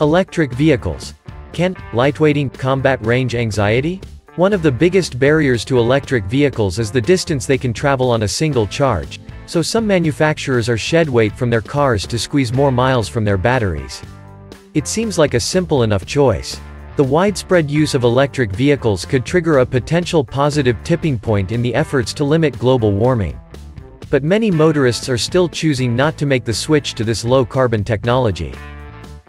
Electric vehicles. Can lightweighting combat range anxiety? One of the biggest barriers to electric vehicles is the distance they can travel on a single charge, so some manufacturers are shed weight from their cars to squeeze more miles from their batteries. It seems like a simple enough choice. The widespread use of electric vehicles could trigger a potential positive tipping point in the efforts to limit global warming. But many motorists are still choosing not to make the switch to this low-carbon technology.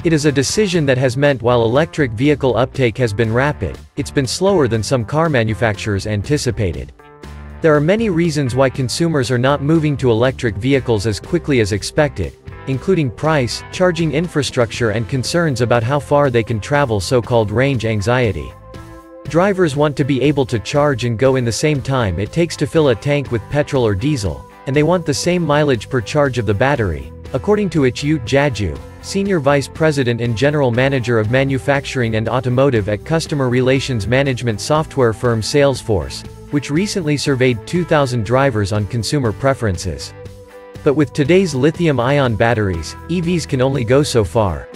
It is a decision that has meant while electric vehicle uptake has been rapid, it's been slower than some car manufacturers anticipated. There are many reasons why consumers are not moving to electric vehicles as quickly as expected, including price, charging infrastructure, and concerns about how far they can travel, so-called range anxiety. Drivers want to be able to charge and go in the same time it takes to fill a tank with petrol or diesel, and they want the same mileage per charge of the battery, according to Achyut Jajoo, Senior Vice President and General Manager of Manufacturing and Automotive at customer relations management software firm Salesforce, which recently surveyed 2,000 drivers on consumer preferences. But with today's lithium-ion batteries, EVs can only go so far.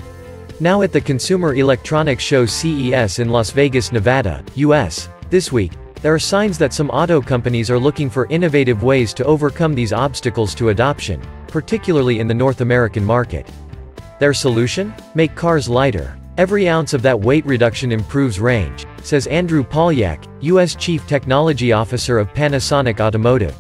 Now at the Consumer Electronics Show CES in Las Vegas, Nevada, US, this week, there are signs that some auto companies are looking for innovative ways to overcome these obstacles to adoption, particularly in the North American market. Their solution? Make cars lighter. Every ounce of that weight reduction improves range, says Andrew Polyak, U.S. Chief Technology Officer of Panasonic Automotive.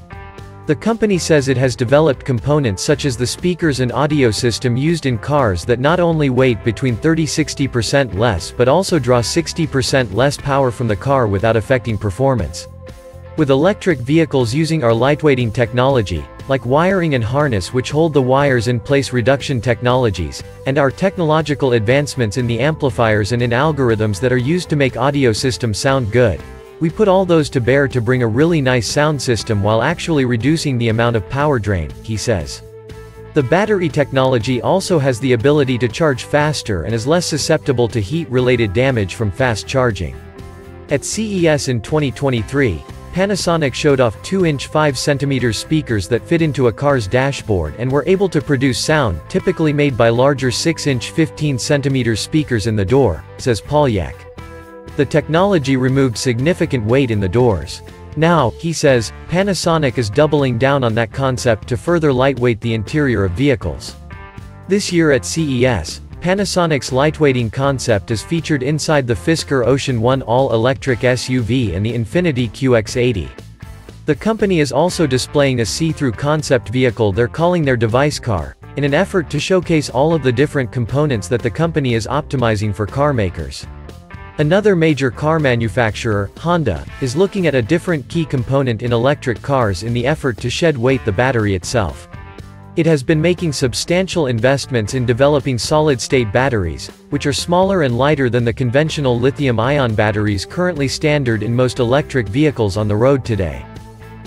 The company says it has developed components such as the speakers and audio system used in cars that not only weight between 30–60% less but also draw 60% less power from the car without affecting performance. With electric vehicles using our lightweighting technology, like wiring and harness which hold the wires in place reduction technologies, and our technological advancements in the amplifiers and in algorithms that are used to make audio systems sound good, we put all those to bear to bring a really nice sound system while actually reducing the amount of power drain, he says. The battery technology also has the ability to charge faster and is less susceptible to heat-related damage from fast charging. At CES in 2023, Panasonic showed off 2-inch 5-cm speakers that fit into a car's dashboard and were able to produce sound typically made by larger 6-inch 15-cm speakers in the door, says Polyak. The technology removed significant weight in the doors. Now, he says, Panasonic is doubling down on that concept to further lightweight the interior of vehicles. This year at CES, Panasonic's lightweighting concept is featured inside the Fisker Ocean One all-electric SUV and the Infiniti QX80. The company is also displaying a see-through concept vehicle they're calling their device car, in an effort to showcase all of the different components that the company is optimizing for car makers. Another major car manufacturer, Honda, is looking at a different key component in electric cars in the effort to shed weight: the battery itself. It has been making substantial investments in developing solid-state batteries, which are smaller and lighter than the conventional lithium-ion batteries currently standard in most electric vehicles on the road today.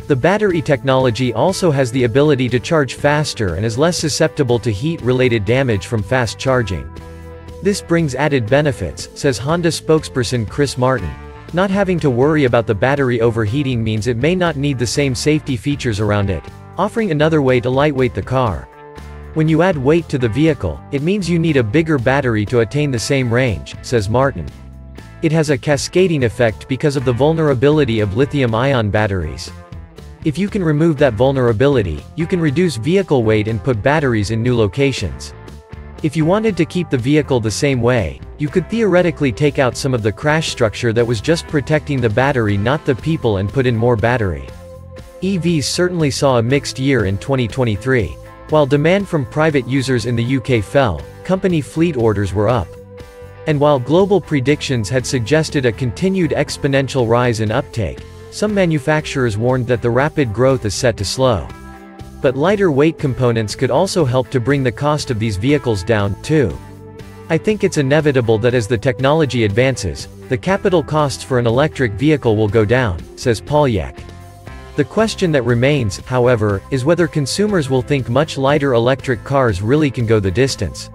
The battery technology also has the ability to charge faster and is less susceptible to heat-related damage from fast charging. This brings added benefits, says Honda spokesperson Chris Martin. Not having to worry about the battery overheating means it may not need the same safety features around it, offering another way to lightweight the car. When you add weight to the vehicle, it means you need a bigger battery to attain the same range, says Martin. It has a cascading effect because of the vulnerability of lithium-ion batteries. If you can remove that vulnerability, you can reduce vehicle weight and put batteries in new locations. If you wanted to keep the vehicle the same way, you could theoretically take out some of the crash structure that was just protecting the battery, not the people, and put in more battery. EVs certainly saw a mixed year in 2023. While demand from private users in the UK fell, company fleet orders were up. And while global predictions had suggested a continued exponential rise in uptake, some manufacturers warned that the rapid growth is set to slow. But lighter weight components could also help to bring the cost of these vehicles down, too. I think it's inevitable that as the technology advances, the capital costs for an electric vehicle will go down, says Polyak. The question that remains, however, is whether consumers will think much lighter electric cars really can go the distance.